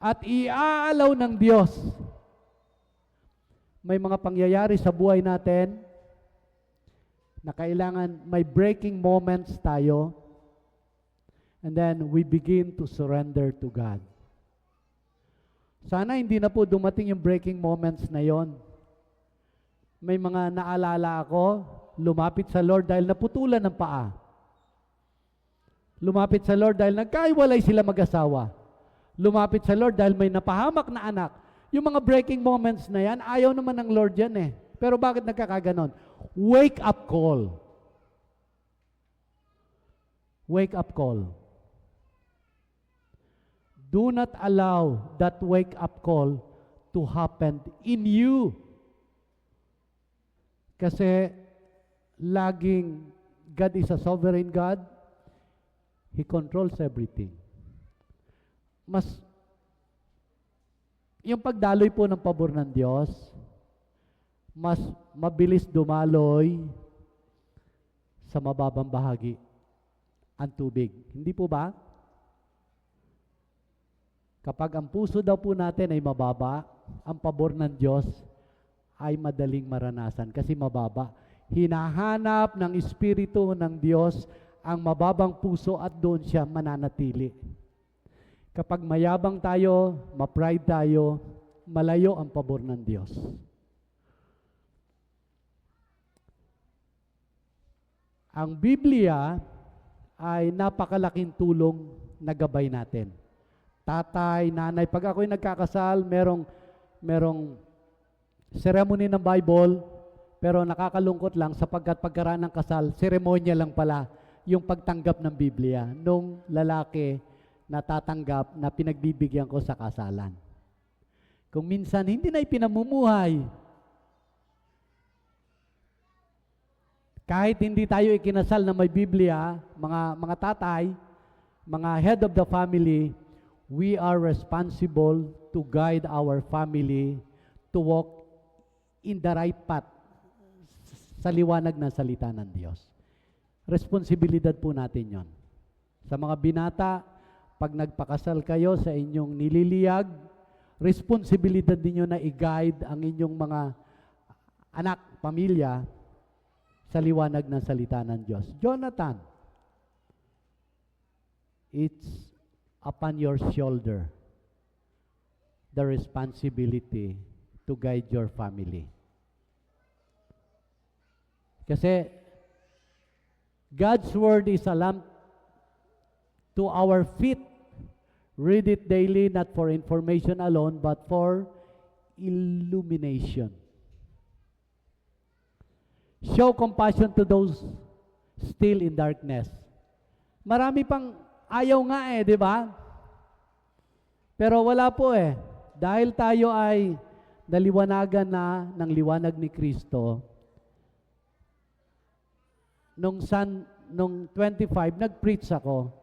At iaalaw ng Diyos. May mga pangyayari sa buhay natin na kailangan may breaking moments tayo and then we begin to surrender to God. Sana hindi na po dumating yung breaking moments na yon. May mga naalala ako, lumapit sa Lord dahil naputulan ng paa. Lumapit sa Lord dahil nagkaiwalay sila mag-asawa. Lumapit sa Lord dahil may napahamak na anak. Yung mga breaking moments na yan, ayaw naman ng Lord yan eh. Pero bakit nagkakaganon? Wake up call. Wake up call. Do not allow that wake up call to happen in you. Kasi laging God is a sovereign God. He controls everything. Yung pagdaloy po ng pabor ng Diyos, mas mabilis dumaloy sa mababang bahagi ang tubig. Hindi po ba? Kapag ang puso daw po natin ay mababa, ang pabor ng Diyos ay madaling maranasan kasi mababa. Hinahanap ng Espiritu ng Diyos ang mababang puso at doon siya mananatili. Kapag mayabang tayo, ma-pride tayo, malayo ang pabor ng Diyos. Ang Biblia ay napakalaking tulong na gabay natin. Tatay, nanay, pag ako'y nagkakasal, merong ceremony ng Bible, pero nakakalungkot lang sapagkat pagkaraan ng kasal, seremonya lang pala yung pagtanggap ng Biblia nung lalaki na tatanggap na pinagbibigyan ko sa kasalan. Kung minsan hindi na ipinamumuhay, kahit hindi tayo ikinasal na may Biblia, mga tatay, mga head of the family, we are responsible to guide our family to walk in the right path sa liwanag ng salita ng Diyos. Responsibilidad po natin yon. Sa mga binata, pag nagpakasal kayo sa inyong nililiyag, responsibilidad ninyo na i-guide ang inyong mga anak, pamilya, sa liwanag ng salita ng Diyos. Jonathan, it's upon your shoulder the responsibility to guide your family. Kasi God's Word is a lamp to our feet. Read it daily, not for information alone, but for illumination. Show compassion to those still in darkness. Marami pang ayaw nga di ba? Pero wala po Dahil tayo ay naliwanagan na ng liwanag ni Kristo, nung 25, nag-preach ako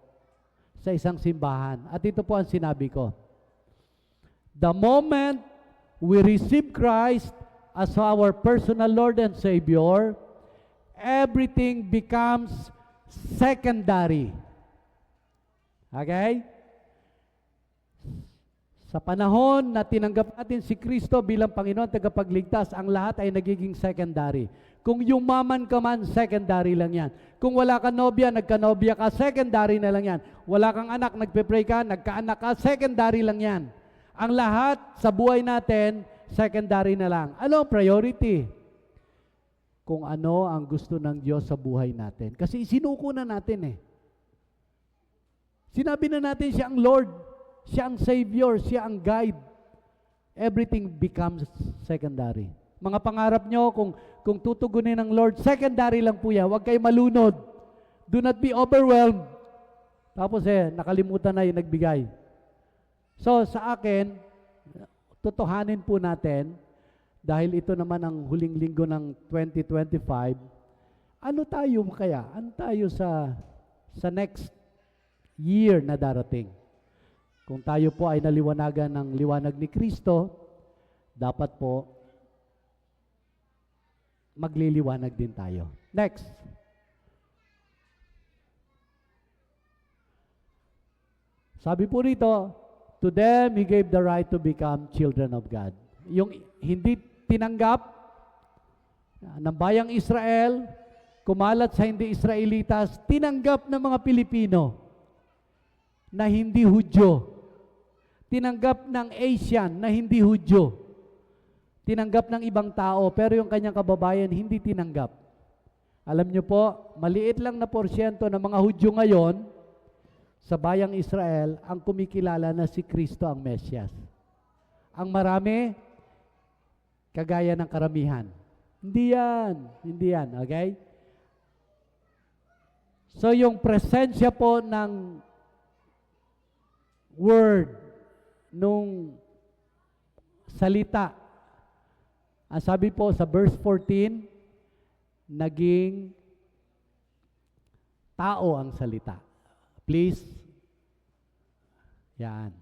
sa isang simbahan. At ito po ang sinabi ko. The moment we receive Christ as our personal Lord and Savior, everything becomes secondary. Okay? Sa panahon na tinanggap natin si Kristo bilang Panginoon at tagapagligtas, ang lahat ay nagiging secondary. Kung yumaman ka man, secondary lang yan. Kung wala kang nobya, nagka-nobya ka, secondary na lang yan. Wala kang anak, nagpe-pray ka, nagka-anak ka, secondary lang yan. Ang lahat sa buhay natin, secondary na lang. Ano ang priority? Kung ano ang gusto ng Diyos sa buhay natin. Kasi isinuko na natin Sinabi na natin siya ang Lord, siya ang Savior, siya ang guide. Everything becomes secondary. Mga pangarap nyo, kung tutugunin ng Lord, secondary lang po yan. Huwag kayo malunod. Do not be overwhelmed. Tapos nakalimutan na yung nagbigay. So sa akin, tutuhanin po natin, dahil ito naman ang huling linggo ng 2025, ano tayo kaya? Ano tayo sa next year na darating? Kung tayo po ay naliwanagan ng liwanag ni Kristo, dapat po magliliwanag din tayo. Next. Sabi po rito, to them He gave the right to become children of God. Yung hindi tinanggap ng bayang Israel, kumalat sa hindi Israelitas, tinanggap ng mga Pilipino na hindi Hudyo. Tinanggap ng Asian na hindi Hudyo. Tinanggap ng ibang tao, pero yung kanyang kababayan hindi tinanggap. Alam nyo po, maliit lang na porsyento ng mga Hudyo ngayon sa bayang Israel ang kumikilala na si Kristo ang Mesyas. Ang marami, kagaya ng karamihan. Hindi yan, okay? So yung presensya po ng word, nung salita, ang sabi po sa verse 14, naging tao ang salita. Please. Yan.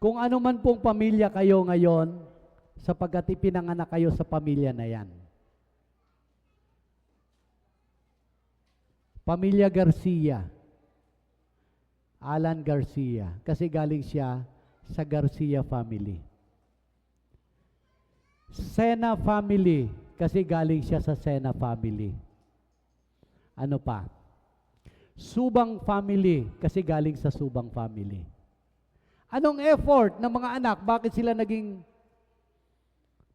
Kung ano man pong pamilya kayo ngayon, sapagkat ipinanganak kayo sa pamilya na yan. Pamilya Garcia. Alan Garcia. Kasi galing siya sa Garcia family. Sena family. Kasi galing siya sa Sena family. Ano pa? Subang family. Kasi galing sa Subang family. Anong effort ng mga anak? Bakit sila naging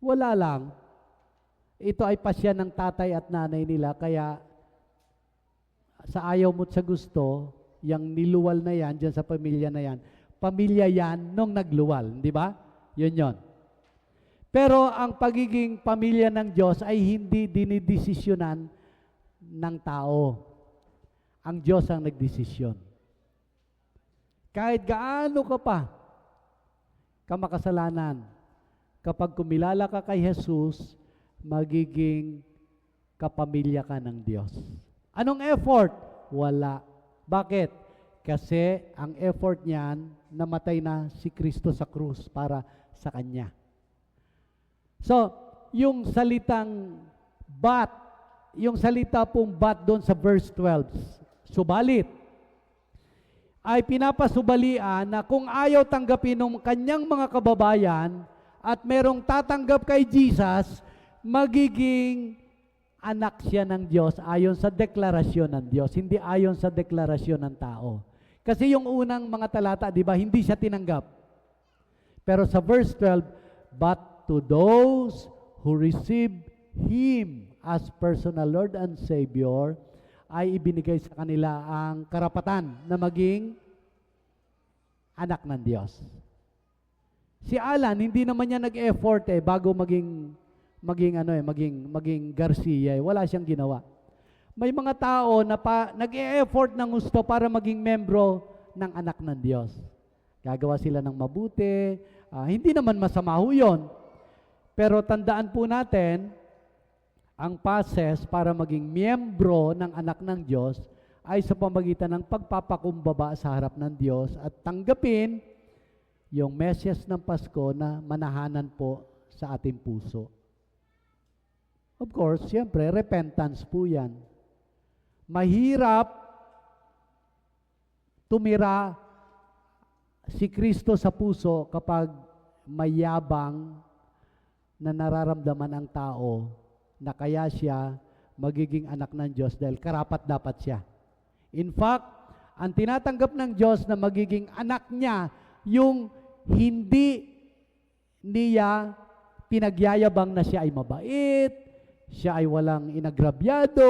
wala lang? Ito ay pasya ng tatay at nanay nila, kaya sa ayaw mo't sa gusto, yung niluwal na yan, dyan sa pamilya na yan, pamilya yan nung nagluwal, di ba? Yun. Pero ang pagiging pamilya ng Diyos ay hindi dinidesisyonan ng tao. Ang Diyos ang nagdesisyon. Kahit gaano ka pa kamakasalanan, kapag kumilala ka kay Jesus, magiging kapamilya ka ng Diyos. Anong effort? Wala. Bakit? Kasi ang effort niyan, namatay na si Kristo sa krus para sa Kanya. So, yung salitang but, yung salita pong but doon sa verse 12, subalit, ay pinapasubalian na kung ayaw tanggapin ng kanyang mga kababayan at merong tatanggap kay Jesus, magiging anak siya ng Diyos ayon sa deklarasyon ng Diyos, hindi ayon sa deklarasyon ng tao. Kasi yung unang mga talata, di ba, hindi siya tinanggap. Pero sa verse 12, but to those who receive Him as personal Lord and Savior, ay ibinigay sa kanila ang karapatan na maging anak ng Diyos. Si Alan, hindi naman niya nag-effort bago maging Garcia. Wala siyang ginawa. May mga tao na nag-e-effort ng gusto para maging membro ng anak ng Diyos. Gagawa sila ng mabuti. Hindi naman masama ho yun. Pero tandaan po natin, ang process para maging miyembro ng anak ng Diyos ay sa pamagitan ng pagpapakumbaba sa harap ng Diyos at tanggapin yung message ng Pasko na manahanan po sa ating puso. Of course, siyempre, repentance po yan. Mahirap tumira si Kristo sa puso kapag mayabang na nararamdaman ang tao na kaya siya magiging anak ng Diyos dahil karapat dapat siya. In fact, ang tinatanggap ng Diyos na magiging anak niya, yung hindi niya pinagyayabang na siya ay mabait, siya ay walang inagrabyado,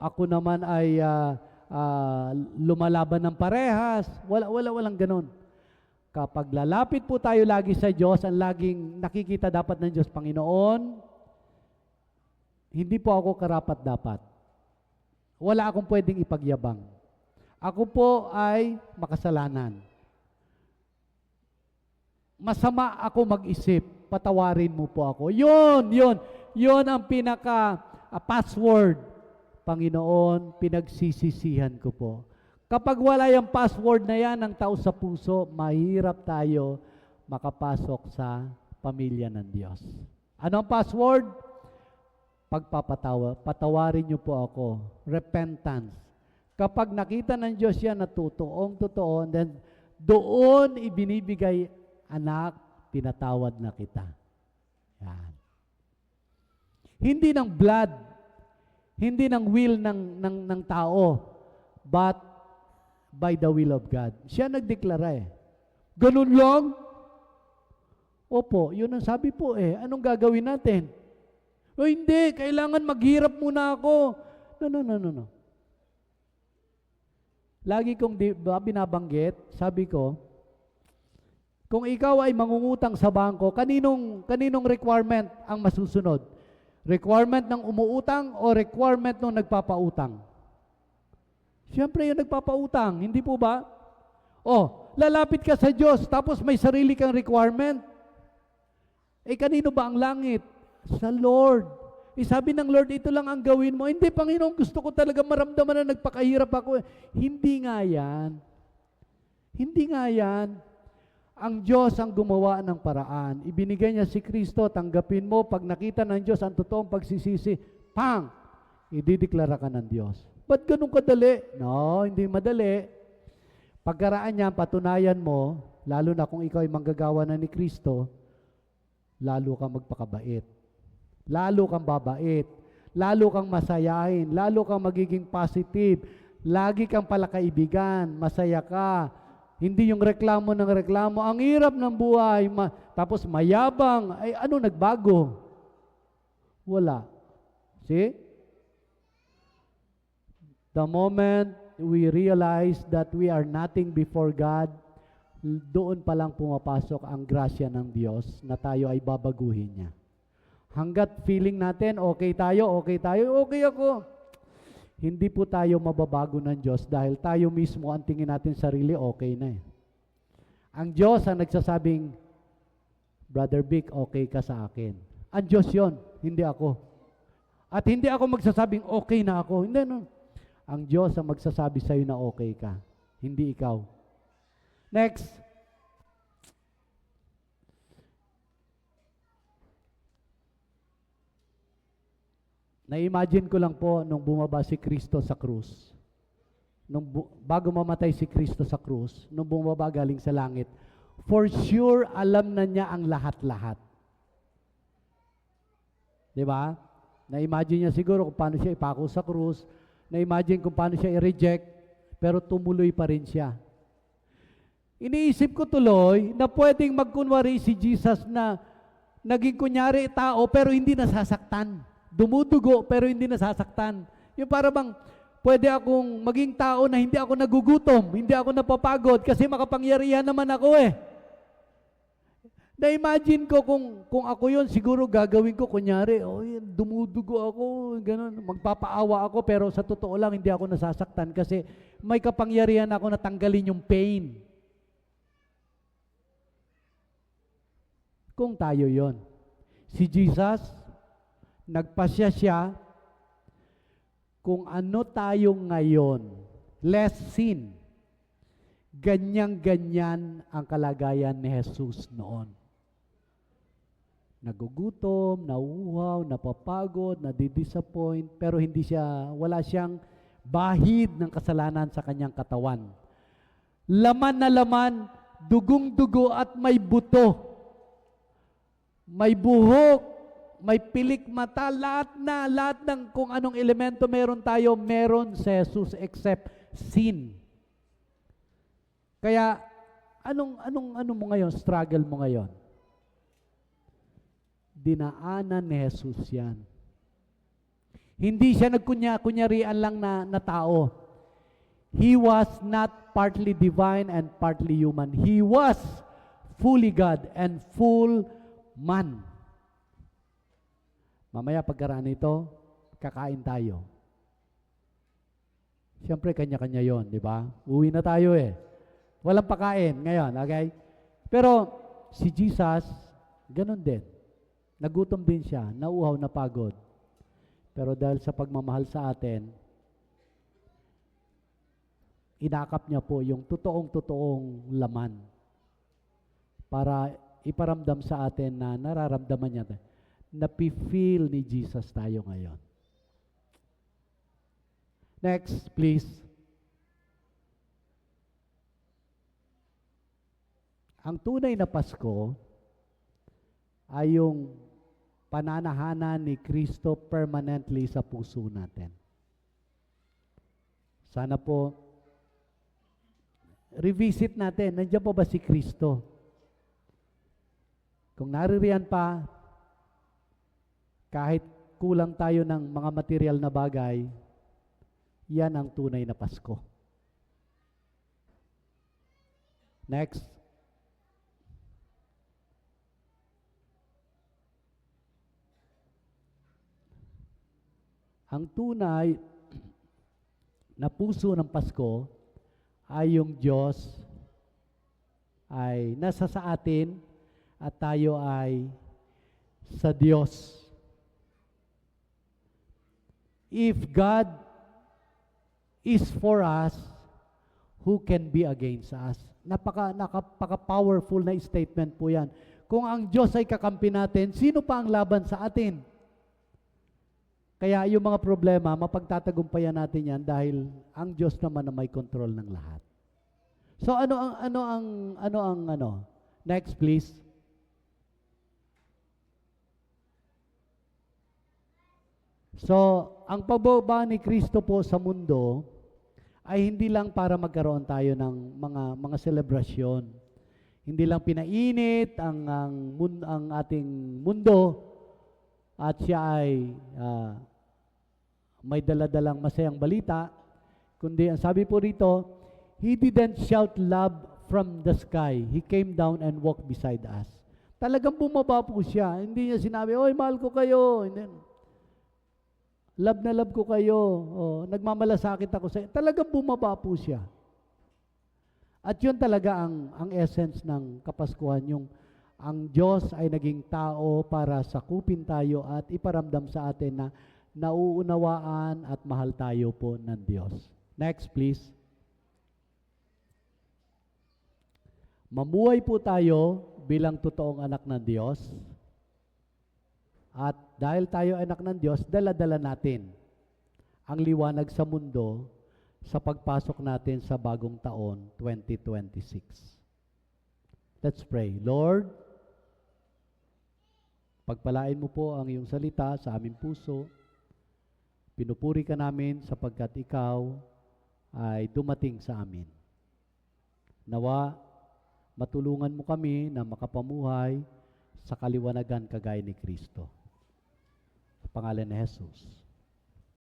ako naman ay lumalaban ng parehas. Walang ganon. Kapag lalapit po tayo lagi sa Diyos, ang laging nakikita dapat ng Diyos, Panginoon, hindi po ako karapat dapat. Wala akong pwedeng ipagyabang. Ako po ay makasalanan. Masama ako mag-isip, patawarin mo po ako. Yun ang pinaka-password. Panginoon, pinagsisisihan ko po. Kapag wala yung password na yan ng tao sa puso, mahirap tayo makapasok sa pamilya ng Diyos. Ano ang password? Patawarin niyo po ako. Repentance. Kapag nakita ng Diyos yan na totoo, then doon ibinibigay, anak, pinatawad na kita. Yan. Hindi ng blood, hindi ng will ng tao, but by the will of God. Siya nagdeklara Ganun lang? Opo, yun ang sabi po Anong gagawin natin? O hindi, kailangan maghirap muna ako. No. Lagi kong binabanggit, sabi ko, kung ikaw ay mangungutang sa bangko, kaninong requirement ang masusunod? Requirement ng umuutang o requirement ng nagpapautang? Siyempre yung nagpapautang, hindi po ba? Lalapit ka sa Diyos, tapos may sarili kang requirement. Kanino ba ang langit? Sa Lord. Sabi ng Lord, ito lang ang gawin mo. Hindi, Panginoon, gusto ko talaga maramdaman na nagpakahirap ako. Hindi nga yan. Ang Diyos ang gumawa ng paraan. Ibinigay niya si Kristo, tanggapin mo. Pag nakita ng Diyos ang totoong pagsisisi, pang! Idideklara ka ng Diyos. Ba't ganun kadali? No, hindi madali. Pagkaraan niya, patunayan mo, lalo na kung ikaw ay manggagawa na ni Kristo, lalo kang magpakabait. Lalo kang babait. Lalo kang masayahin. Lalo kang magiging positive. Lagi kang palakaibigan. Masaya ka. Hindi yung reklamo ng reklamo. Ang hirap ng buhay. Tapos mayabang. Ano nagbago? Wala. See? The moment we realize that we are nothing before God, doon pa lang pumapasok ang grasya ng Diyos na tayo ay babaguhin niya. Hanggat feeling natin, okay ako. Hindi po tayo mababago ng Diyos dahil tayo mismo ang tingin natin sarili, okay na Ang Diyos ang nagsasabing, Brother Vic, okay ka sa akin. Ang Diyos yon, hindi ako. At hindi ako magsasabing, okay na ako. Hindi, no. Ang Diyos ang magsasabi sa'yo na okay ka. Hindi ikaw. Next. Na-imagine ko lang po nung bumaba si Kristo sa krus. Bago mamatay si Kristo sa krus, nung bumaba galing sa langit, for sure, alam na niya ang lahat-lahat. Diba? Na-imagine niya siguro kung paano siya ipako sa krus, na-imagine kung paano siya i-reject, pero tumuloy pa rin siya. Iniisip ko tuloy na pwedeng magkunwari si Jesus na naging kunyari tao pero hindi nasasaktan. Dumudugo pero hindi nasasaktan. Yung para bang pwede akong maging tao na hindi ako nagugutom, hindi ako napapagod kasi makapangyarihan naman ako eh. Na-imagine ko kung ako yon siguro gagawin ko, kunyari, dumudugo ako, ganun, magpapaawa ako, pero sa totoo lang, hindi ako nasasaktan kasi may kapangyarihan ako na tanggalin yung pain. Kung tayo yon. Si Jesus, nagpasya siya kung ano tayo ngayon, less sin. Ganyan-ganyan ang kalagayan ni Jesus noon. Nagugutom, nauuhaw, napapagod, nadidisappoint, pero wala siyang bahid ng kasalanan sa kanyang katawan. Laman na laman, dugong-dugo at may buto. May buhok, may pilik mata, lahat ng kung anong elemento meron tayo, meron si Jesus except sin. Kaya, ano mo ngayon, struggle mo ngayon? Dinaanan ni Jesus yan. Hindi siya nagkunyarian lang na tao. He was not partly divine and partly human. He was fully God and full man. Mamaya pagkaraan nito, kakain tayo. Siyempre, kanya-kanya yon, di ba? Uwi na tayo eh. Walang pakain ngayon, okay? Pero si Jesus, ganun din. Nagutom din siya, nauuhaw, napagod. Pero dahil sa pagmamahal sa atin, inakap niya po yung totoong laman para iparamdam sa atin na nararamdaman niya, napi-feel ni Jesus tayo ngayon. Next, please. Ang tunay na Pasko ay yung pananahanan ni Kristo permanently sa puso natin. Sana po, revisit natin, nandiyan po ba si Kristo? Kung naririyan pa, kahit kulang tayo ng mga material na bagay, yan ang tunay na Pasko. Next. Ang tunay na puso ng Pasko ay yung Diyos ay nasa sa atin at tayo ay sa Diyos. If God is for us, who can be against us? Napaka-powerful na statement po yan. Kung ang Diyos ay kakampi natin, sino pa ang laban sa atin? Kaya yung mga problema, mapagtatagumpayan natin yan dahil ang Diyos naman na may control ng lahat. So ano ang next please. So, ang pagbaba ni Kristo po sa mundo ay hindi lang para magkaroon tayo ng mga selebrasyon. Hindi lang pinainit ang ating mundo at siya ay may daladalang masayang balita, kundi ang sabi po rito, He didn't shout love from the sky. He came down and walked beside us. Talagang bumaba po siya. Hindi niya sinabi, oy, mahal ko kayo. Hindi. Love na love ko kayo. Nagmamalasakit ako sa inyo. Talagang bumaba po siya. At yun talaga ang essence ng Kapaskuhan, yung ang Diyos ay naging tao para sakupin tayo at iparamdam sa atin na nauunawaan at mahal tayo po ng Diyos. Next, please. Mamuhay po tayo bilang totoong anak ng Diyos. At dahil tayo anak ng Diyos, dala-dala natin ang liwanag sa mundo sa pagpasok natin sa bagong taon, 2026. Let's pray. Lord, pagpalain mo po ang iyong salita sa aming puso. Pinupuri ka namin sapagkat ikaw ay dumating sa amin. Nawa, matulungan mo kami na makapamuhay sa kaliwanagan kagaya ni Kristo. Sa pangalan ni Jesus.